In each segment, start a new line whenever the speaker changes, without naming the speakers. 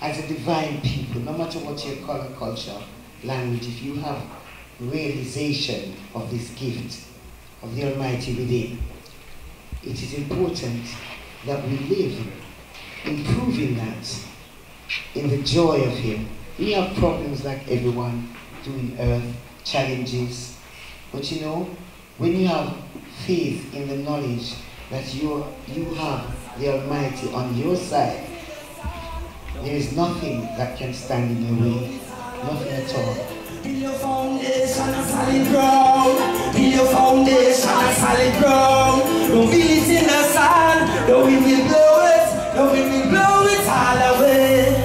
as a divine people, no matter what your color, culture, language, if you have realization of this gift of the Almighty within, it is important that we live improving that in the joy of Him. We have problems like everyone doing earth, challenges, but you know, when you have faith in the knowledge that you have the Almighty on your side, there is nothing that can stand in your way, nothing at all.
Build your foundation on solid ground. Build your foundation on solid ground. Don't build it in the sand. The wind will blow it. The wind will blow it all away.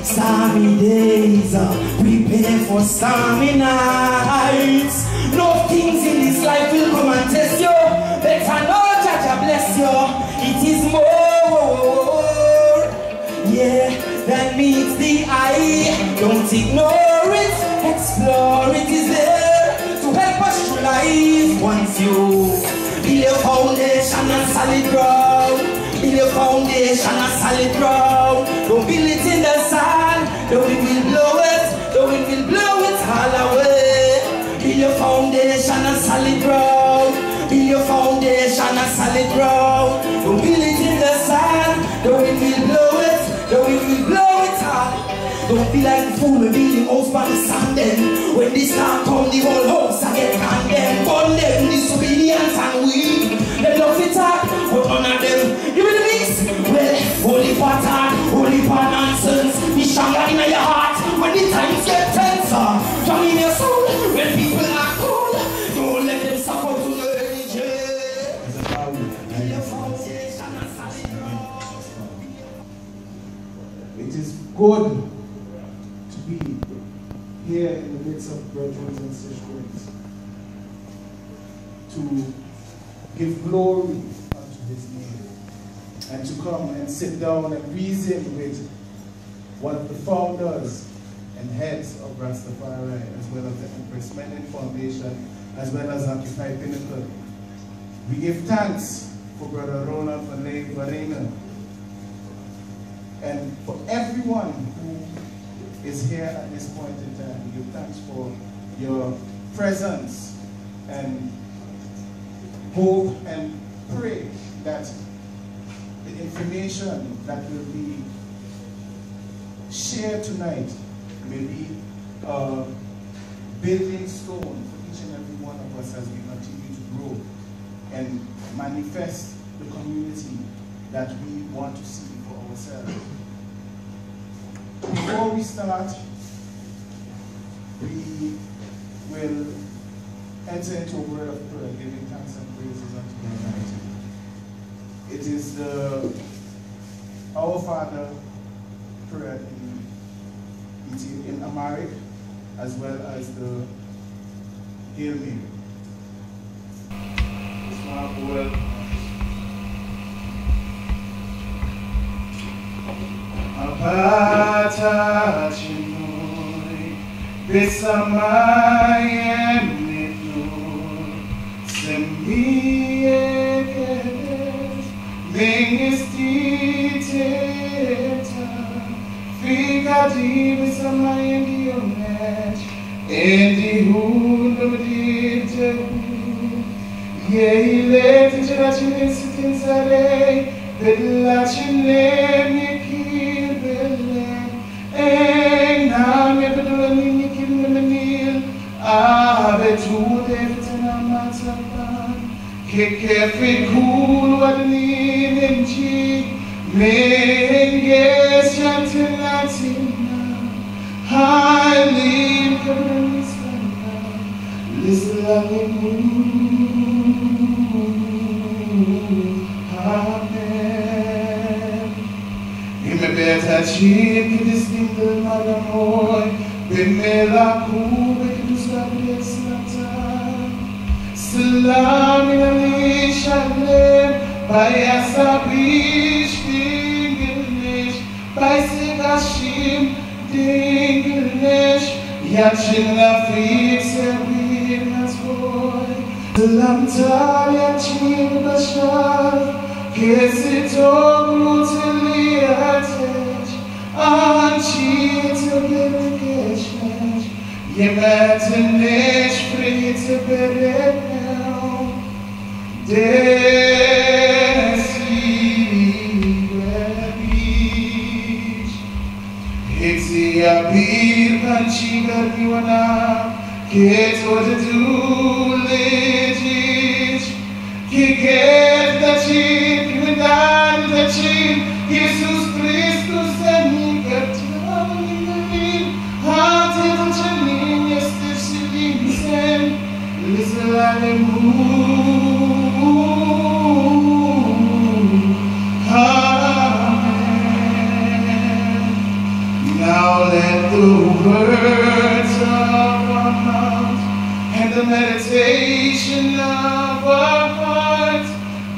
Stormy days, prepare for stormy nights. No things in this life will come and test you. Better know Jah bless you. It is more, yeah, than meets the eye. Don't ignore it. Explore, it is there to help us through life. Once you build your foundation on solid ground, build your foundation on solid ground. Don't build it in the sand. The wind will blow it, the wind will blow it all away. Build your foundation on solid ground, build your foundation on solid ground. Don't build it in the sand. The wind will blow it, the wind will blow it all. Don't be like the fool, we building house by the sand then. When this time come, the whole house I get condemned. Burn them, disobedience and weak. They love it up, but none of them. Give me the mix. Well, holy pattern, holy pan nonsense. Be stronger in your heart when the times get tenser. Strong in your soul when people are cold. Don't let them suffer to the energy.
It is good here in the midst of brethren and sisters to give glory unto His name and to come and sit down and reason with one of the founders and heads of Rastafari, as well as the Empress Menen Foundation, as well as Occupy Pinnacle. We give thanks for Brother Ronald Varena and for everyone who is here at this point in time. We give thanks for your presence and hope and pray that the information that will be shared tonight will be a building stone for each and every one of us as we continue to grow and manifest the community that we want to see for ourselves. Before we start, we will enter into a word of prayer, giving thanks and praises unto the Almighty. It is the Our Father prayer in Amharic, as well as the Hail Mary. Apata chinoi besamayem nidur sembiekedes mengestiteta figadi besamayem dionet endi hundum ditehu yeile tijrachine sitinsare bellachine che culo adninci menges chantilatina Haile Selassie Amen. Me beta chip distinto malamoi bemela cube que nos abençoa. Salam in Ali Shalem by Asabish English by Segashim English Yachin Lafik Servin as boy Salam Tal Yachin Bashar Kesito Glutili Atech Yeah, be Panchiga Diwana, get what to do, legit. Get the chip, you and the chip, Jesus Christus and me, get to heart in Janin, yes, this is listen like a Now let the words of our mouth and the meditation of our hearts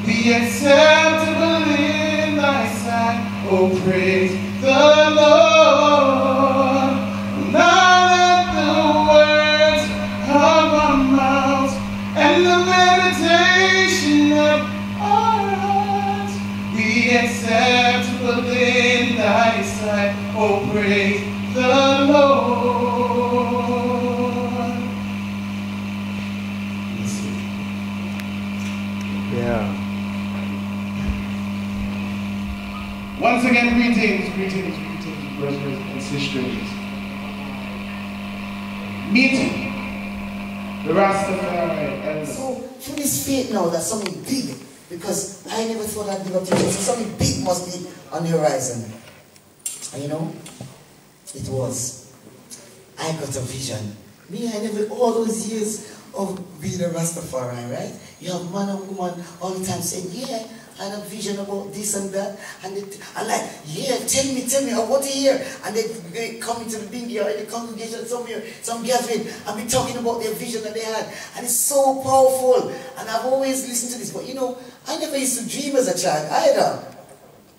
be acceptable in thy sight. Oh, praise the Lord. Now let the words of our mouth and the meditation of our hearts be acceptable in thy sight. Oh, praise the Lord.
Yeah.
Once again, greetings, brothers and sisters. Meeting the Rastafari elders.
So, through this faith now, that's something big, because I never thought I'd give up to Jesus. Something big must be on the horizon. And you know, it was. I got a vision. Me, I never, all those years of being a Rastafari, right? You have man and woman all the time saying, yeah, I had a vision about this and that. And I'm like, yeah, tell me, I want to hear. And they come into the Pingi or the congregation somewhere, some gathering, and be talking about their vision that they had. And it's so powerful. And I've always listened to this. But you know, I never used to dream as a child either.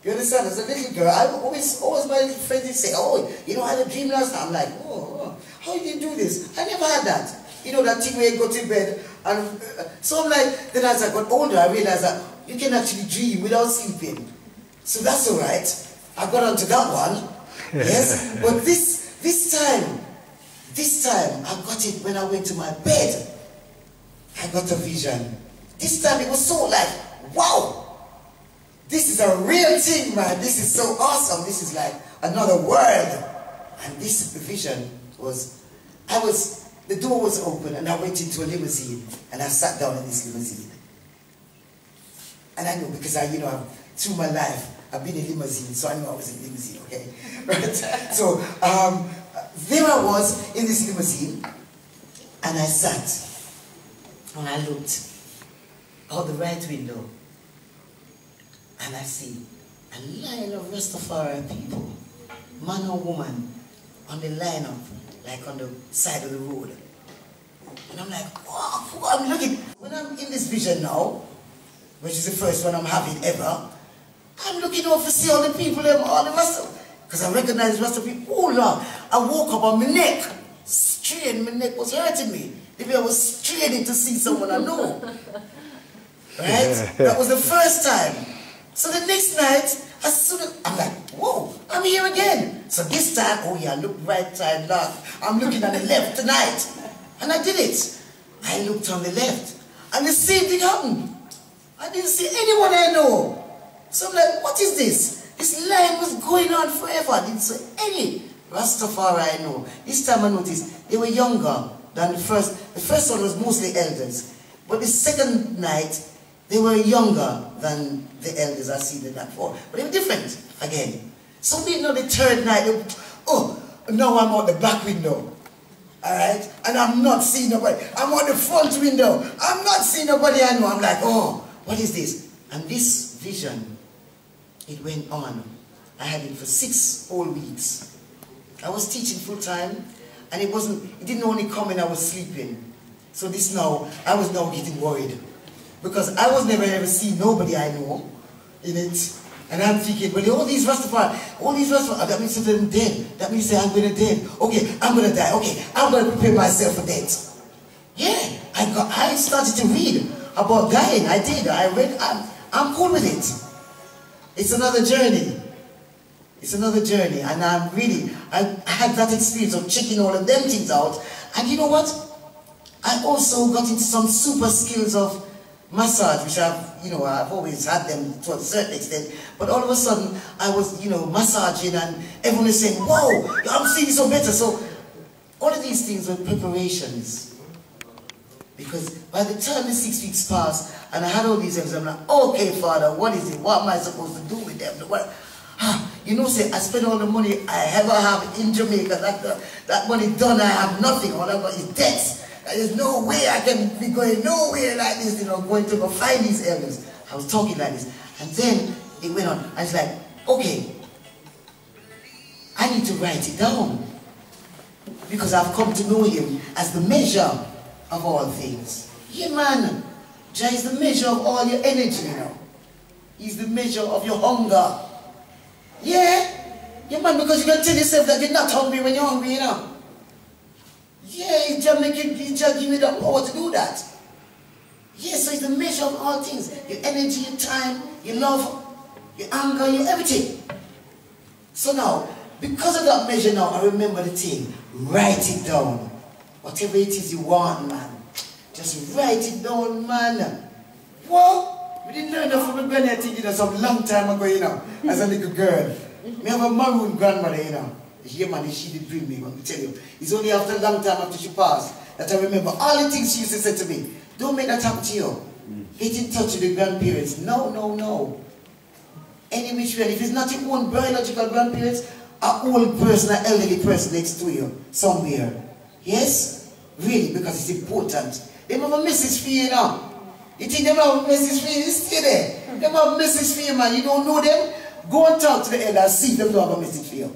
You understand? As a little girl, I always my little friends would say, oh, you know, I had a dream last night. I'm like, oh, how did you do this? I never had that. You know, that thing where you go to bed. And so I'm like, then as I got older, I realized that you can actually dream without sleeping. So that's all right. I got onto that one. Yes. But this time, I got it when I went to my bed. I got a vision. This time it was so like, wow. This is a real thing, man. This is so awesome. This is like another world. And this vision was, the door was open and I went into a limousine and I sat down in this limousine. And I know because through my life, I've been in limousine, so I knew I was in limousine, okay? Right? So, there I was in this limousine and I sat and I looked out the right window. And I see a line of Rastafari people, man or woman, on the line of, like on the side of the road. And I'm like, wow, I'm looking. When I'm in this vision now, which is the first one I'm having ever, I'm looking over to see all the people, all the rest of, because I recognize the rest of people. Oh Lord, I woke up on my neck, strained, my neck was hurting me. Maybe I was straining to see someone I know. Right? That was the first time. So the next night, as soon as, I'm like, whoa, I'm here again. So this time, oh yeah, look right side, left. I'm looking on the left tonight. And I did it. I looked on the left. And the same thing happened. I didn't see anyone I know. So I'm like, what is this? This line was going on forever. I didn't see any Rastafari I know. This time I noticed they were younger than the first. The first one was mostly elders. But the second night, they were younger than the elders I've seen in that before. But they were different again. So they know the third night, oh, now I'm out the back window. Alright? And I'm not seeing nobody. I'm out the front window. I'm not seeing nobody I know. I'm like, oh, what is this? And this vision, it went on. I had it for 6 whole weeks. I was teaching full time, and it didn't only come when I was sleeping. So I was now getting worried. Because I was never ever seeing nobody I know in it. And I'm thinking, well, all these Rastafari, that means that I'm dead. That means that I'm going to dead. Okay, I'm going to die. Okay, I'm going to prepare myself for death. Yeah, I started to read about dying. I did. I read. I'm cool with it. It's another journey. It's another journey. And I had that experience of checking all of them things out. And you know what? I also got into some super skills of
massage, which I've always had them to a certain extent, but all of a sudden I was, massaging and everyone is saying, "Whoa, I'm seeing so better." So all of these things were preparations. Because by the time the 6 weeks passed and I had all these things, I'm like, "Okay, Father, what is it? What am I supposed to do with them?" Say, I spent all the money I ever have in Jamaica. That money done, I have nothing. All I've got is debts. There's no way I can be going nowhere like this, going to go find these areas. I was talking like this. And then it went on. I was like, okay, I need to write it down. Because I've come to know him as the measure of all things. Yeah, man. Jah is the measure of all your energy, He's the measure of your hunger. Yeah. Yeah, man, because you can tell yourself that you're not hungry when you're hungry, Yeah, He's just give you the power to do that. Yeah, so it's the measure of all things. Your energy, your time, your love, your anger, your everything. So now, because of that measure now, I remember the thing. Write it down. Whatever it is you want, man. Just write it down, man. Well, we didn't learn that from a granny, I think, some long time ago, as a little girl. Me have a maroon grandmother, Yeah, man, she did bring me, let me tell you. It's only after a long time after she passed that I remember all the things she used to say to me. Don't make that happen to you. Get in touch with the grandparents. No. Any which way, if it's not your own biological grandparents, an old person, an elderly person next to you, somewhere. Yes? Really, because it's important. They have a message for you now. You think they have a message for you? Stay there. They have a message for you, man. You don't know them? Go and talk to the elder and see if they have a message for you.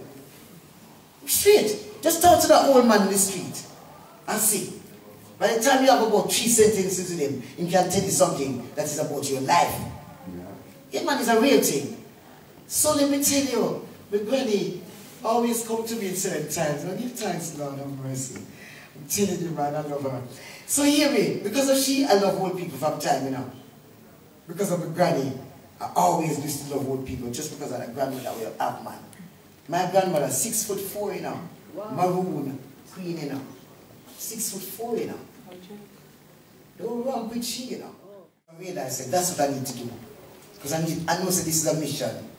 Straight. Just talk to that old man in the street and see. By the time you have about 3 sentences with him, he can tell you something that is about your life. Yeah, man, it's a real thing. So let me tell you, my granny always come to me in certain times. I give thanks, Lord have mercy. I'm telling you, man, I love her. So hear me, because of she, I love old people from time, Because of my granny, I always used to love old people, just because of that grandmother we have, man. My grandmother, 6'4", Wow. Maroon, queen, 6'4", Don't run with she, I realized that that's what I need to do. Because I know that this is a mission.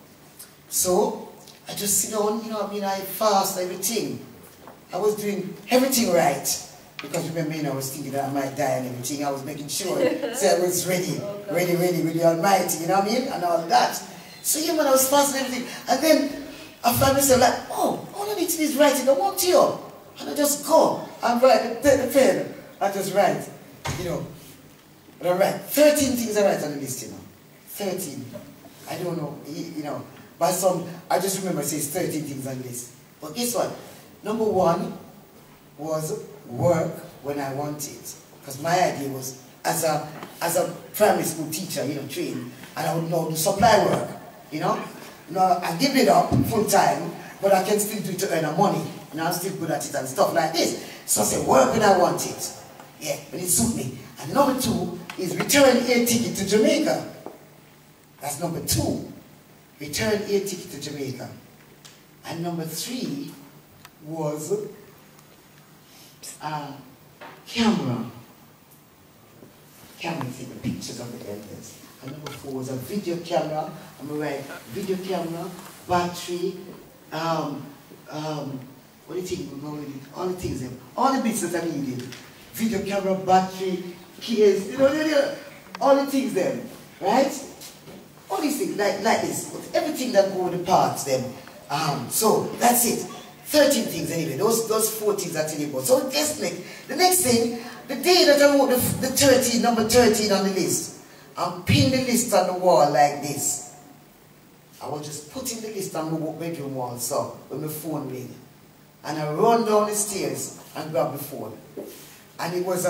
So, I just sit down, I fast, everything. I was doing everything right. Because remember, I was thinking that I might die and everything. I was making sure so I was ready with the Almighty, you know what I mean? And all that. So yeah, when I was fasting and everything, and then I found myself like, oh, all I need to do is write it. I want you. And I just go and write, take the pen, I just write, But I write 13 things I write on the list, 13. I don't know, But I just remember it says 13 things on the list. But guess what? Number 1 was work when I want it. Because my idea was, as a primary school teacher, trained, and I would know the supply work, I give it up full time, but I can still do it to earn money. I'm still good at it and stuff like this. So I said, work when I want it. Yeah, but it suits me. And number 2 is return air ticket to Jamaica. That's number 2. Return air ticket to Jamaica. And number 3 was camera. Camera taking pictures of the elders. And number 4 was a video camera. I'm going to write video camera, battery, what do you think we're going with? All the things, all the bits that I needed. Video camera, battery, keys, all the things there, right? All these things, like this. Everything that go with the parts then. So that's it. 13 things anyway. Those 4 things I tell you about. So guess the next thing, the day that I wrote the number 13 on the list, I'm pinning the list on the wall like this. I was just putting the list on the bedroom wall, so when my phone rang. And I run down the stairs and grab the phone. And it was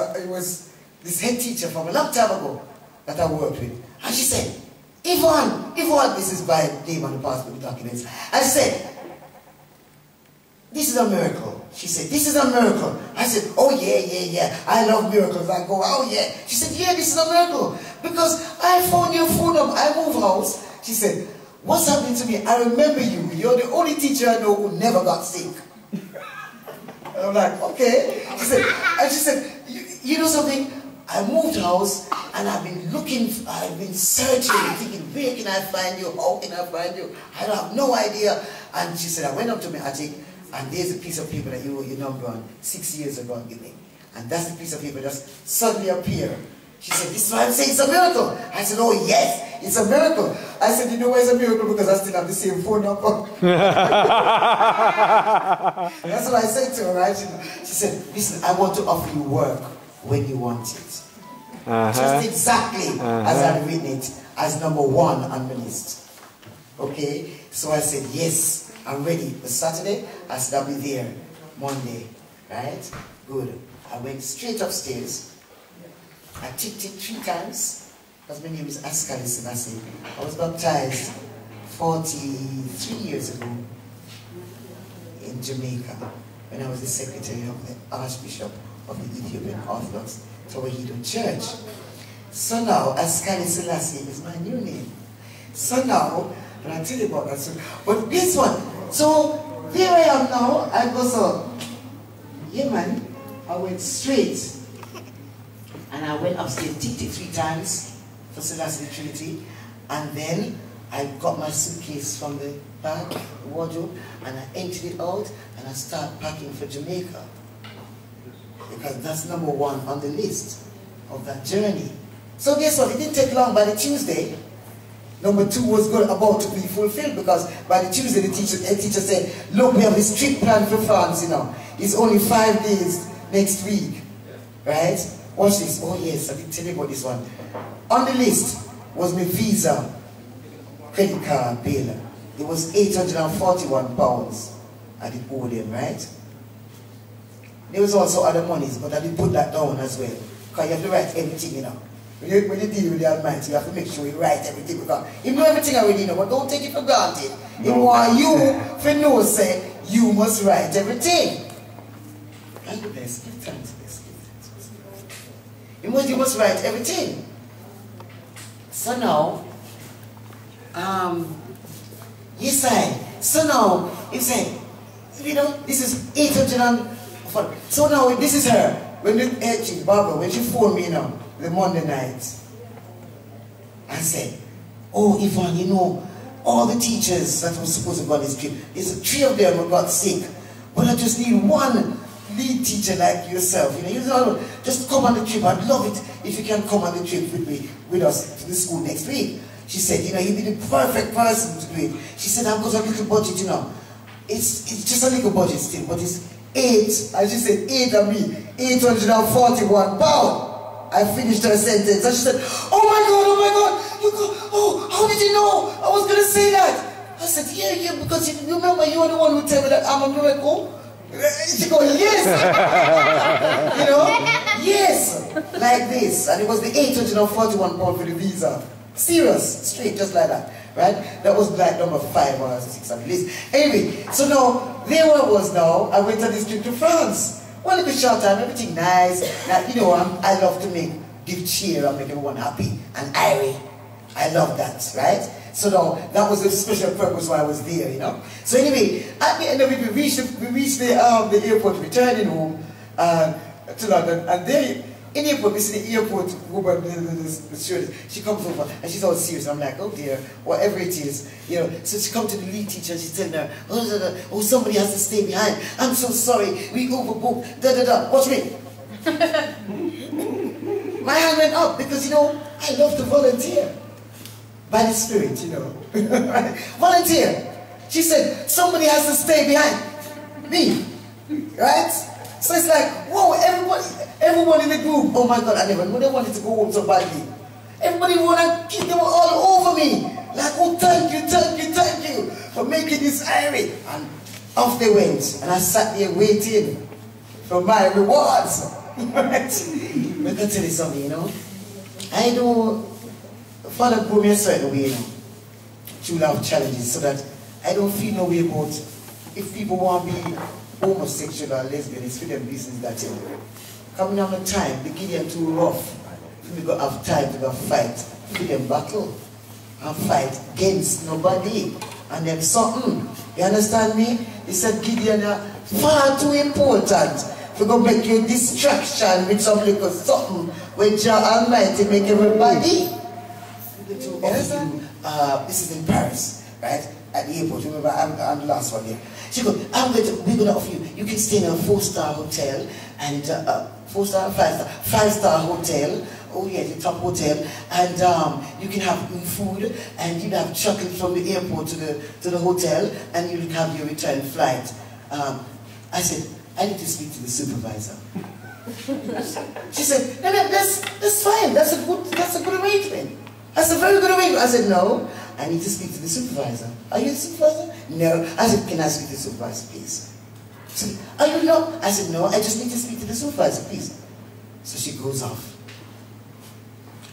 this head teacher from a long time ago that I worked with. And she said, Yvonne, this is by name on the passport documents. And she said, this is a miracle. She said, this is a miracle. I said, oh yeah. I love miracles. I go, oh yeah. She said, yeah, this is a miracle. Because I found your phone number. I moved house. She said, what's happening to me? I remember you. You're the only teacher I know who never got sick. And I'm like, okay. She said, you know something? I moved house and I've been looking, I've been searching, thinking, where can I find you? How can I find you? I have no idea. And she said, I went up to my attic and there's a piece of paper that you wrote your number on 6 years ago and give me. And that's the piece of paper that just suddenly appeared. She said, this is why I'm saying it's a miracle. I said, oh yes, it's a miracle. I said, you know why it's a miracle? Because I still have the same phone number. That's what I said to her, right? She said, listen, I want to offer you work when you want it. Just exactly as I've written it, as number 1 on the list. Okay? So I said, yes, I'm ready. For Saturday, I said, I'll be there Monday. Right? Good. I went straight upstairs. I ticked it 3 times. Because my name is Askale Selassie. I was baptized 43 years ago in Jamaica when I was the secretary of the Archbishop of the Ethiopian Orthodox Tawahedo Church. So now, Askale Selassie is my new name. So now, and I'll tell you about that soon. But this one, so here I am now. I go so, yeah man, I went straight. And I went upstairs, ticked it 3 times for Selassie Trinity. And then I got my suitcase from the back, the wardrobe, and I emptied it out and I started packing for Jamaica. Because that's number 1 on the list of that journey. So guess what? It didn't take long. By the Tuesday, number 2 was about to be fulfilled, because by the Tuesday the teacher said, look, we have this trip planned for France, you know. It's only 5 days next week. Right? Watch this. Oh yes, I didn't tell you about this one. On the list was my visa, credit card bill. It was £841 I did owe them, right? There was also other monies, but I did put that down as well. Because you have to write everything, you know. When you deal with the Almighty, you have to make sure you write everything. Because you know everything already, you know, but don't take it for granted. You want you, for no say, you must write everything. And the best, give thanks. You must write everything. So now, yes so now, you say, you know, this is 840. So now, this is her. When Barbara, when she phoned me now, the Monday night, I said, oh, Yvonne, you know, all the teachers that were supposed to go on this trip, there's 3 of them who got sick, but I just need 1 lead teacher like yourself. You know, just come on the trip. I'd love it if you can come on the trip with us to the school next week. She said, you know, you'd be the perfect person to do it. She said, I've got a little budget, you know. It's just a little budget still, but it's 8, as she said, 8 of me, £841. I finished her sentence and she said, oh my God, you go, oh, how did you know I was going to say that? I said, yeah, because you remember you were the one who told me that I'm a miracle. She goes, yes. You know, yes, like this. And it was the £841 for the visa. Serious, straight, just like that, right? That was like number 5 or 6 on the list. Anyway, so now, there I was now. I went on this trip to France. Well, it was short time, everything nice. Now, you know, I love to give cheer and make everyone happy and airy. I love that, right? So now, that was a special purpose why I was there, you know. So anyway, at the end of it, we reached the airport, returning home to London, and there, in the airport, we see the airport woman, the stewardess, she comes over, and she's all serious. I'm like, oh dear, whatever it is, you know. So she comes to the lead teacher, and she's telling her, oh, somebody has to stay behind. I'm so sorry, we overbooked, Watch me. My hand went up, because, you know, I love to volunteer. By the Spirit, you know. Volunteer. She said, somebody has to stay behind me. Right? So it's like, whoa, everyone in the group, oh my God, I never knew they wanted to go home so badly. Everybody wanted to keep them all over me. Like, oh, thank you for making this airy. And off they went. And I sat there waiting for my rewards. Right? But I can tell you something, you know. I know Father grew me a certain way, you know. True love challenges, so that I don't feel no way about if people want to be homosexual or lesbian, it's for them business that, you know. Coming on the time, they give them too rough. We got have time to go fight, for them battle, and fight against nobody. And them something. You understand me? He said Gideon are far too important to go make you distraction with some little something when Jah Almighty make everybody. This is in Paris, right? At the airport. Remember, I'm the last one here. She goes, we're going to offer you. You can stay in a 4-star hotel and 4-star, 5-star, 5-star hotel. Oh yeah, the top hotel, and you can have food, and you have chocolate from the airport to the hotel, and you have your return flight. I said, I need to speak to the supervisor. She said, no, that's fine. That's a good arrangement. That's a very good arrangement. I said, no, I need to speak to the supervisor. Are you the supervisor? No. I said, can I speak to the supervisor, please? She said, are you not? I said, no, I just need to speak to the supervisor, please. So she goes off.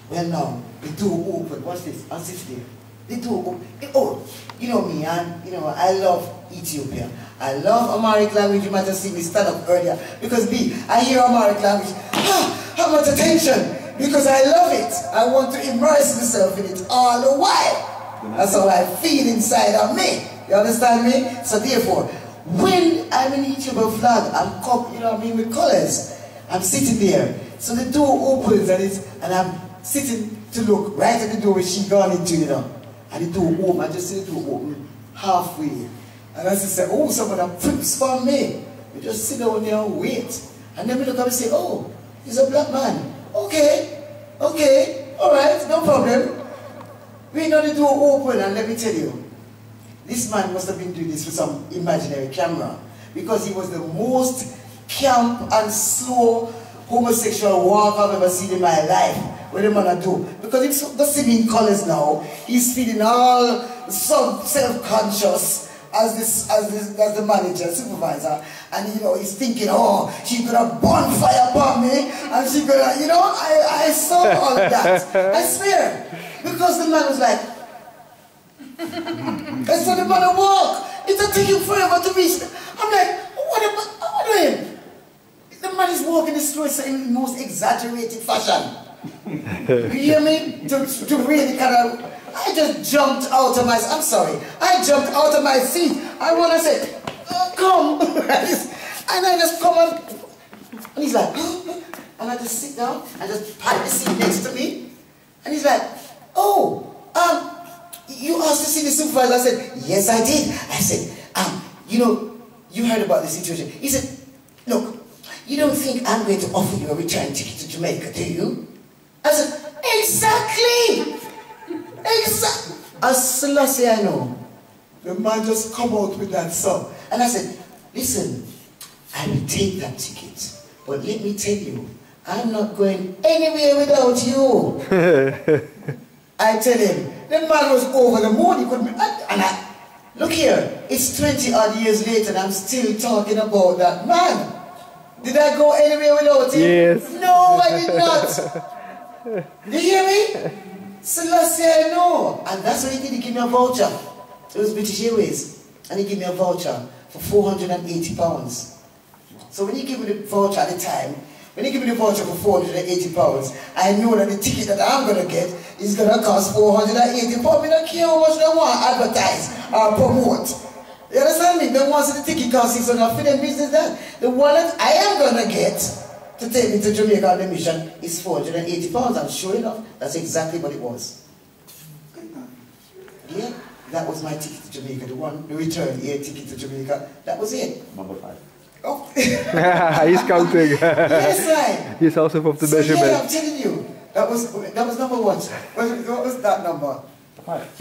Well, now, the door open. What's this? I'll sit there. The door open. Oh, you know me, and you know, I love Ethiopia. I love Amharic language. You might have seen me stand up earlier. Because I hear Amharic language. How much attention? Because I love it. I want to immerse myself in it all the while. That's how I feel inside of me. You understand me? So therefore, when I'm in Ethiopia flag, I'm with colors. I'm sitting there. So the door opens and I'm sitting to look right at the door where she gone into, you know. And the door open, I just see the door open halfway. And I just say, oh, somebody preps for me. We just sit down there and wait. And then we look up and say, oh, he's a black man. Okay, all right, no problem. We know the door open, and let me tell you, this man must have been doing this with some imaginary camera, because he was the most camp and slow homosexual walk I've ever seen in my life. What the man do? Because he's just singing colors now. He's feeling all self-conscious as the manager, supervisor, and you know he's thinking, oh, she's gonna bonfire upon me, and she's gonna, you know, I saw all of that. I swear, because the man was like, and so the man walk. It'll take him forever to reach. I'm like, what about him? The man is walking the streets in the most exaggerated fashion. You hear me? To really kind of, I just jumped out of my, I'm sorry, I jumped out of my seat. I want to say, come. And I just come and he's like, and I just sit down and just pat the seat next to me. And he's like, oh, you asked to see the supervisor? I said, yes, I did. I said, you know, you heard about the situation. He said, look, you don't think I'm going to offer you a return ticket to Jamaica, do you? I said, exactly. As Selassie I know. The man just come out with that song. And I said, listen, I will take that ticket. But let me tell you, I'm not going anywhere without you. I tell him, the man was over the moon. He couldn't, look here, it's 20 odd years later and I'm still talking about that man. Did I go anywhere without him?
Yes.
No, I did not. Do you hear me? Selassie, I know. And that's what he did. He gave me a voucher. It was British Airways. And he gave me a voucher for £480. So when he gave me the voucher at the time, when he gave me the voucher for £480, I know that the ticket that I'm going to get is going to cost £480. I don't care how much they want to advertise or promote. You understand me? The ones that the ticket costs is enough for them business then. The one that I am going to get to take me to Jamaica on the mission is £480. And sure enough, that's exactly what it was. Yeah, that was my ticket to Jamaica. The return air ticket to Jamaica. That was it.
Number 5.
Oh.
He's counting.
Yes, right.
He's also from the measurement.
Yeah, I'm telling you. That was number 1. What was that number?
5.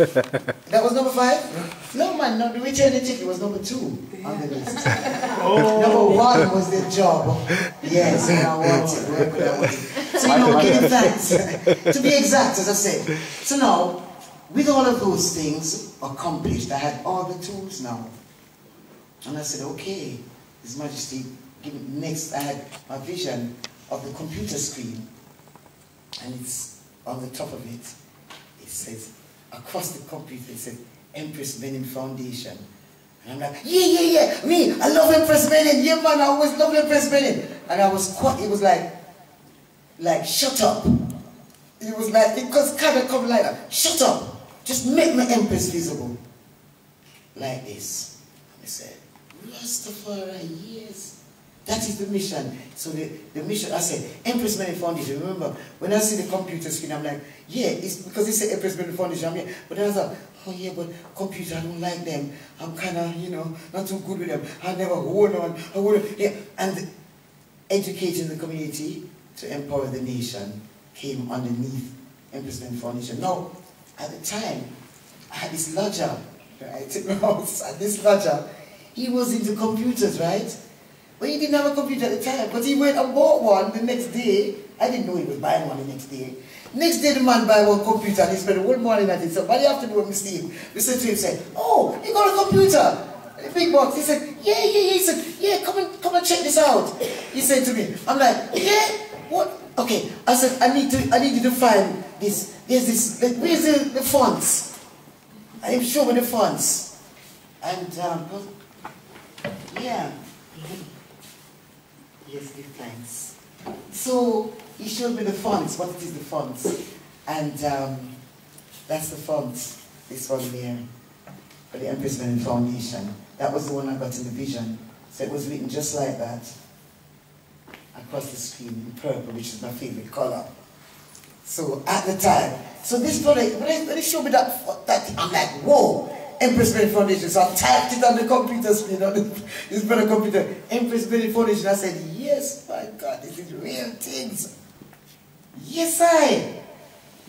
That was number 5? No, man, no, the return ticket was number 2 on the list. Number 1 was the job. Yes, and I wanted. So, you know, giving thanks. To be exact, as I said. So now, with all of those things accomplished, I had all the tools now. And I said, okay, His Majesty, next I had my vision of the computer screen. And it's on the top of it, it says, across the computer, it said, Empress Menen Foundation. And I'm like, yeah, me, I love Empress Menen. Yeah, man, I always love Empress Menen. And I was quite, it was like, shut up. It was like, it was kind of come like that. Shut up. Just make my Empress visible. Like this. And I said, Rastafari, yes. That is the mission. So the mission, I said, Empress Menen Foundation. Remember, when I see the computer screen, I'm like, yeah, it's because they say Empress Menen Foundation, I'm here. But then I thought, oh yeah, but computer, I don't like them. I'm kind of, you know, not too good with them. I never hold on. I wouldn't, yeah. And educating the community to empower the nation came underneath Empress Menen Foundation. Now, at the time, I had this lodger, right, in my house. And this lodger, he was into computers, right? But he didn't have a computer at the time. But he went and bought one the next day. I didn't know he was buying one the next day. Next day, the man buy one computer and he spent the whole morning at it. So, what do you have to do with me, Steve? We said to him, said, oh, you got a computer? A big box. He said, yeah. He said, yeah, come and check this out. He said to me, I'm like, yeah, what? Okay. I said, I need you to find this. There's this, where's the fonts? And he showed me the fonts. And, yeah. Yes, give thanks. So he showed me the fonts, what it is the fonts. And that's the fonts, this one there, for the Empress Menen Foundation. That was the one I got in the vision. So it was written just like that, across the screen in purple, which is my favorite color. So at the time, so this product, when they showed me that I'm like, whoa, Empress Menen Foundation. So I typed it on the computer screen, on this better computer, Empress Menen Foundation. I said, yes, my God, this is real things. Yes,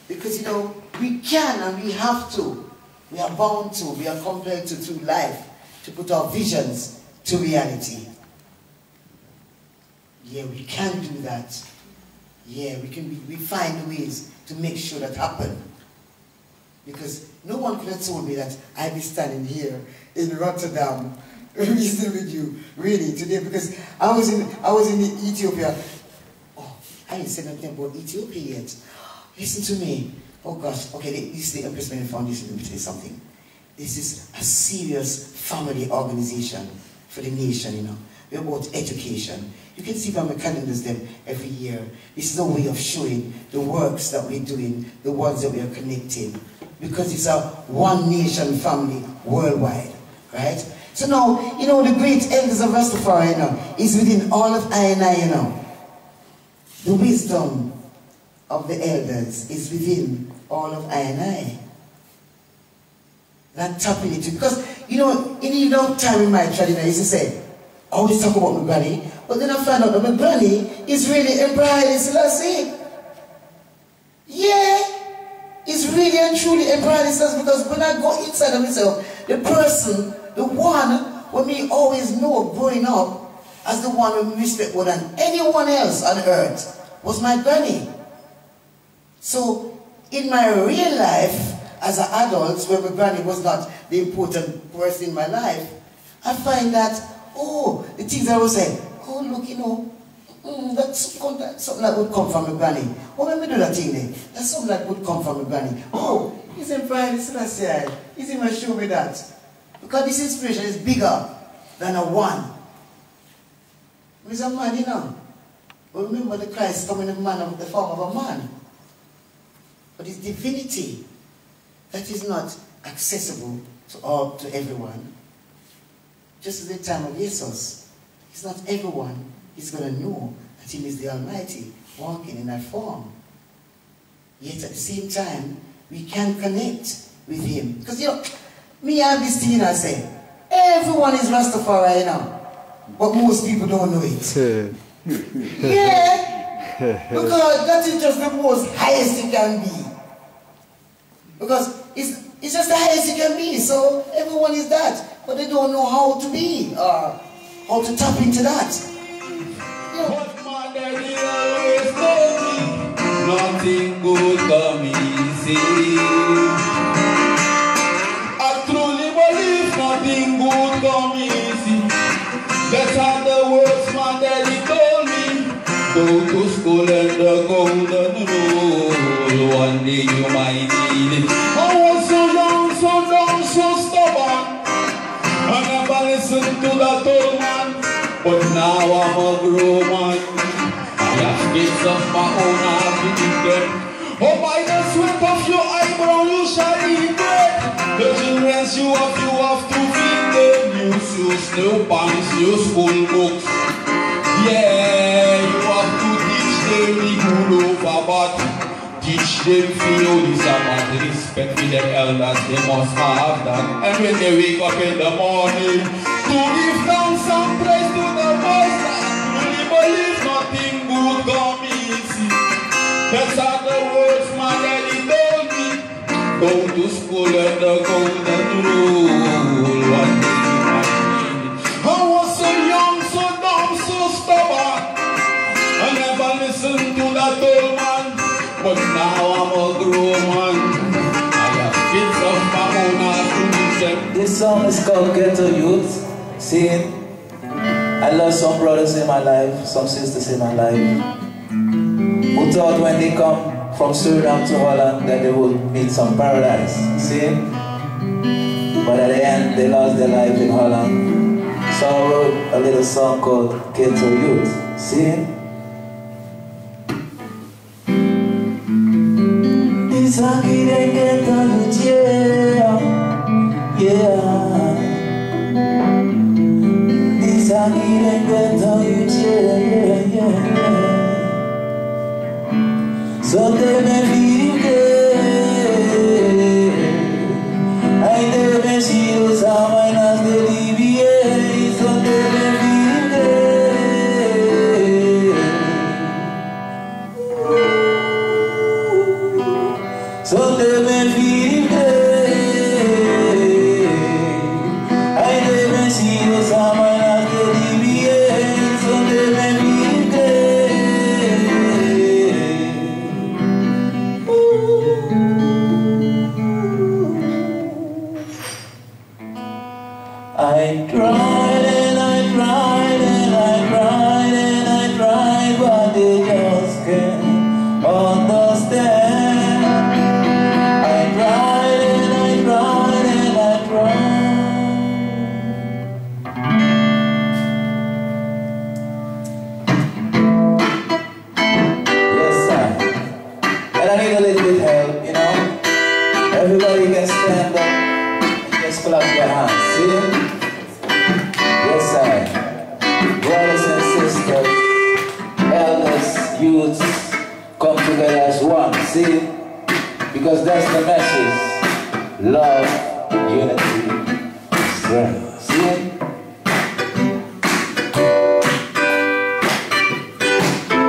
because, you know, we can and we have to. We are bound to, we are compelled to through life, to put our visions to reality. Yeah, we can do that. Yeah, we find ways to make sure that happen. Because no one could have told me that I'd be standing here in Rotterdam, visiting with you, really, today, because I was in Ethiopia. Oh, I didn't say nothing about Ethiopia yet. Listen to me. Oh gosh, okay, this is the Empress Menen Foundation. Let me tell you something. This is a serious family organization for the nation, you know. We're about education. You can see from the calendars them every year. This is a way of showing the works that we're doing, the ones that we are connecting. Because it's a one nation family worldwide, right? So now, you know, the great elders of Rastafari, you know, is within all of I and I, you know. The wisdom of the elders is within all of I and I. Not tapping into, because, you know, in the time in my tradition, I used to say, I always talk about my granny, but then I find out that my granny is really Empress Haile Selassie. Yeah, it's really and truly Empress Haile Selassie, because when I go inside of myself, the person, the one when me always know growing up as the one who respect more than anyone else on earth was my granny. So in my real life, as an adult, where my granny was not the important person in my life, I find that, oh, the things I was saying, oh, look, you know, that's something that would come from my granny. Oh, let me do that thing there. That's something that would come from my granny. Oh, he's in Haile Selassie. He's even show me that. Because this inspiration is bigger than a one. He's a man, you know. But remember the Christ coming in the form of a man. But his divinity, that is not accessible to everyone. Just at the time of Jesus, it's not everyone is going to know that he is the Almighty walking in that form. Yet at the same time, we can connect with him. Because, you know, me and this thing I say, everyone is Rastafari, you know, but most people don't know it. Yeah, because that is just the most highest it can be. Because it's just the highest it can be, so everyone is that, but they don't know how to be, or how to tap into that.
But my daddy always told me, nothing good come easy. I truly believe nothing good come easy. That's how the words my daddy told me. Go to school and the golden rule, one day you might need it. I was so young, so dumb, so stubborn, I never listened to that old man. But now I'm a grown man, I have kids of my own, I have to eat them. Oh, by the sweat of your eyebrow you shall eat bread. The children you have to feed them. New shoes, new pants, new school books. Yeah, you have to teach them the good over, but teach them feel this about respect for their elders, they must have that. And when they wake up in the morning, to give thanks and praise to the Most High, truly believe nothing good come easy. That's how the words my daddy told me. Go to school and the golden rule. One day I need it. I was so young, so dumb, so stubborn. I never listened to that old man. But now I'm a grown man. I have kids of my own, I have to teach them.
This song is called Ghetto Youth. See, I lost some brothers in my life, some sisters in my life, who thought when they come from Suriname to Holland that they would meet some paradise. See? But at the end, they lost their life in Holland. So I wrote a little song called Ghetto Youth. See? This song is Ghetto Youth, yeah, yeah. This song is Ghetto Youth, yeah, yeah, yeah. So they may be there. I never see you someone as the DBA. So they may be there. So they may be there. I never see you someone as the DBA. So they may be there. I tried and I tried and I tried and I tried, but they just can't understand. I tried and I tried and I tried. Yes, sir. And I need a little bit help, you know. Everybody can stand up and just clap your hands. See? Yes, sir. Brothers and sisters, elders, youths, come together as one. See? Because that's the message. Love, unity, strength. See?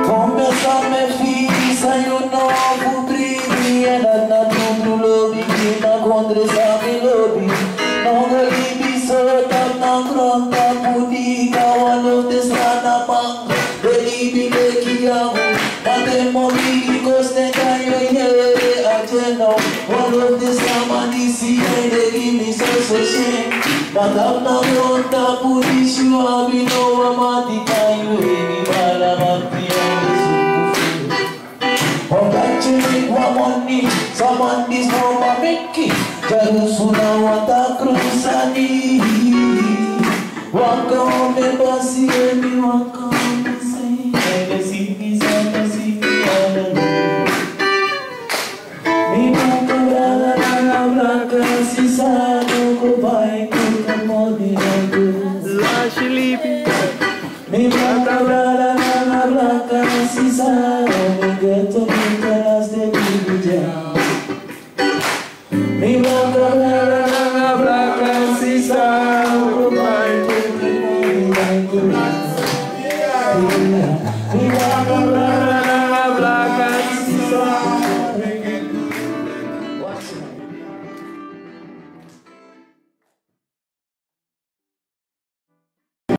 Começa me fiz, eu não vou brilhar, na tudo lobby, na contra me lobby, não galibi sota, não gronta, pudiga, one of the sana bang, galibi leki yahu, mate mobi, coste kayo yere, ageno, one of the sama disi, they give me so shame, madam na gronta, pudishu, abino, amati kayo, ini mala mati. Pagkakcilik wamoni, samandis no mamiki, Jarusuna wata krusani. Waka ome basi emi waka ome say, ebe siki sana siki anamu. Mi waka braga braga braga sisa doko bai kuka modi nago. La shilipi. Mi waka braga braga braga sisa ome geto mintalas de bibuja. Mi waka braga braga sisa doko bai kuka modi nago.